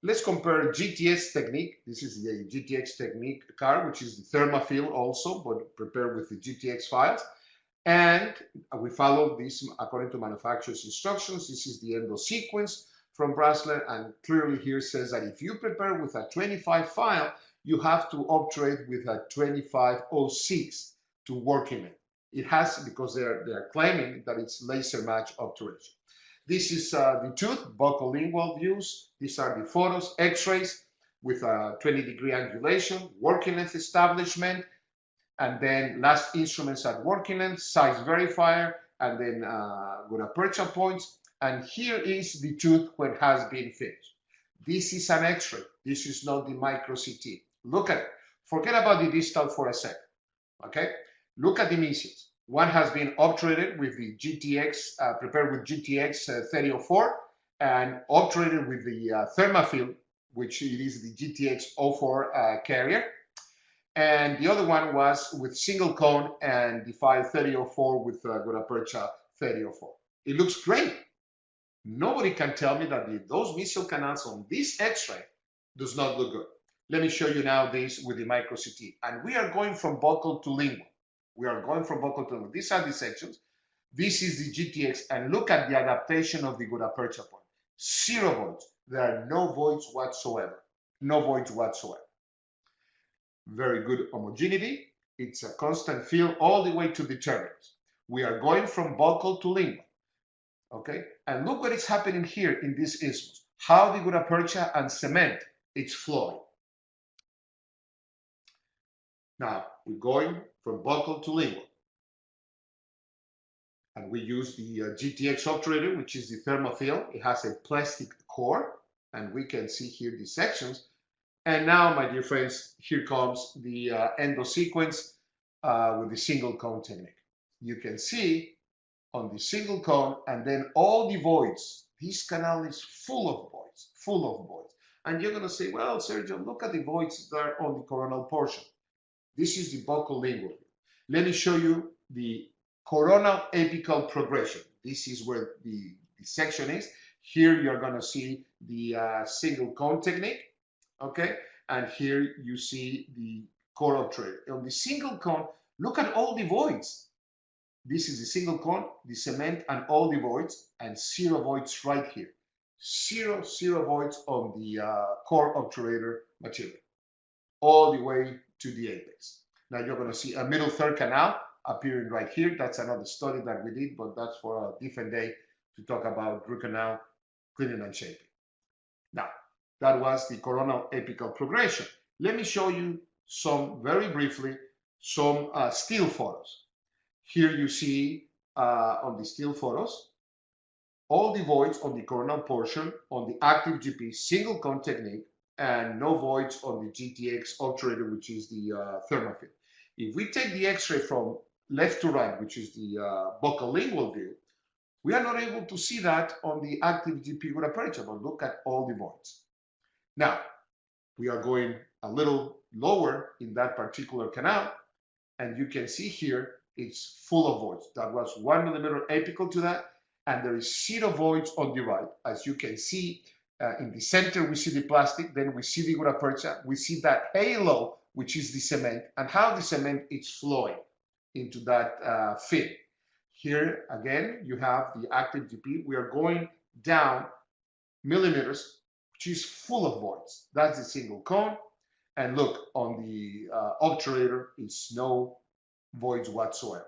let's compare GTX technique. This is the GTX technique card, which is the Thermafil also, but prepared with the GTX files. And we follow this according to manufacturer's instructions. This is the EndoSequence from Brasler, and clearly here says that if you prepare with a 25 file, you have to obturate with a 2506 to work in it. It has, because they're claiming that it's laser match obturation. This is the tooth, buccolingual views. These are the photos, x-rays with a 20-degree angulation, working length establishment, and then last instruments at working length, size verifier, and then gonna aperture points. And here is the tooth when it has been finished. This is an x-ray. This is not the micro CT. Look at it. Forget about the distal for a second, okay? Look at the mesials. One has been obturated with the GTX, prepared with GTX 3004, and obturated with the Thermafil, which it is the GTX 04 carrier. And the other one was with single cone and the file 3004 with good aperture 3004. It looks great. Nobody can tell me that those mesial canals on this x-ray does not look good. Let me show you now this with the micro CT. And we are going from buccal to lingual. We are going from buccal to lingual. These are the sections. This is the GTX, and look at the adaptation of the good aperture point. 0 voids. There are no voids whatsoever. No voids whatsoever. Very good homogeneity. It's a constant field all the way to the terminus. We are going from buccal to lingual. Okay, and look what is happening here in this isthmus. How the good aperture and cement it's flowing. Now we're going from buccal to lingual, and we use the GTX obturator, which is the Thermilfil. It has a plastic core, and we can see here the sections. And now, my dear friends, here comes the EndoSequence with the single cone technique. You can see on the single cone, and then all the voids. This canal is full of voids, full of voids. And you're going to say, well, Sergio, look at the voids that are on the coronal portion. This is the buccal lingual. Let me show you the coronal apical progression. This is where the section is. Here you're going to see the single cone technique, okay? And here you see the core obturator. On the single cone, look at all the voids. This is the single cone, the cement, and all the voids, and 0 voids right here. 0 voids on the core obturator material, all the way to the apex. Now you're going to see a middle third canal appearing right here. That's another study that we did, but that's for a different day to talk about root canal cleaning and shaping. Now, that was the coronal apical progression. Let me show you very briefly, some still photos. Here you see on the still photos, all the voids on the coronal portion on the active GP single cone technique, and no voids on the GTX obturator, which is the Thermafil. If we take the x-ray from left to right, which is the buccolingual view, we are not able to see that on the active GP with aperture, but look at all the voids. Now, we are going a little lower in that particular canal, and you can see here it's full of voids. That was 1 millimeter apical to that, and there is 0 voids on the right. As you can see, in the center we see the plastic, then we see the good aperture, we see that halo, which is the cement, and how the cement is flowing into that fin. Here again, you have the active GP. We are going down millimeters, which is full of voids. That's the single cone. And look, on the obturator, it's no voids whatsoever.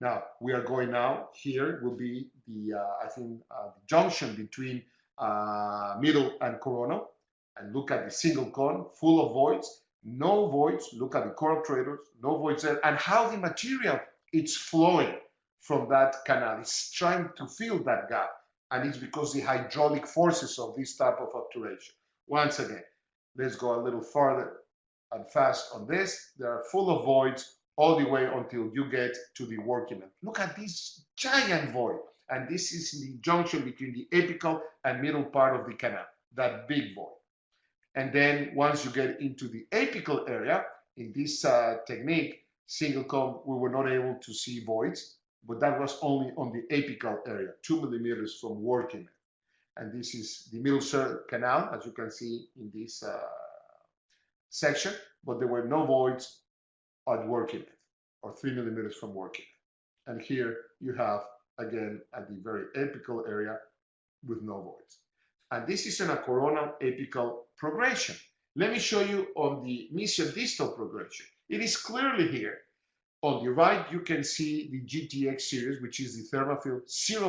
Now, we are going now, here will be the, the junction between middle and coronal. And look at the single cone, full of voids, no voids. Look at the core obturators, no voids there. And how the material is flowing from that canal. It's trying to fill that gap. And it's because the hydraulic forces of this type of obturation. Once again, let's go a little farther and fast on this. They are full of voids all the way until you get to the working end. Look at this giant void. And this is the junction between the apical and middle part of the canal, that big void. And then once you get into the apical area, in this technique, single cone, we were not able to see voids, but that was only on the apical area, 2 millimeters from working end. and this is the middle canal, as you can see in this section, but there were no voids at working it, or 3 millimeters from working it. And here you have, again, at the very apical area with no voids. And this is in a coronal apical progression. Let me show you on the mesial-distal progression. It is clearly here. On the right, you can see the GTX series, which is the Thermafil, zero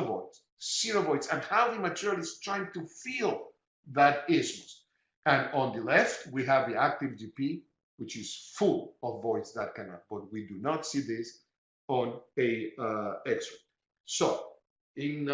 voids, and how the material is trying to fill that isthmus. And on the left, we have the active GP, which is full of voids that cannot, but we do not see this on a X-ray. So, in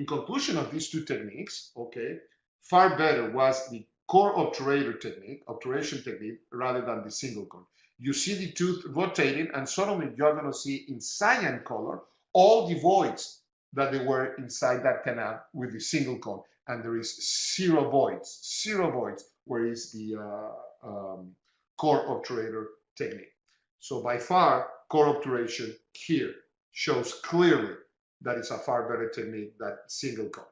conclusion of these two techniques, okay, far better was the core obturation technique, rather than the single cone. You see the tooth rotating, and suddenly you're going to see in cyan color all the voids that they were inside that canal with the single cone, and there is zero voids, where is the core obturator technique. So by far, core obturation here shows clearly that it's a far better technique than single cone.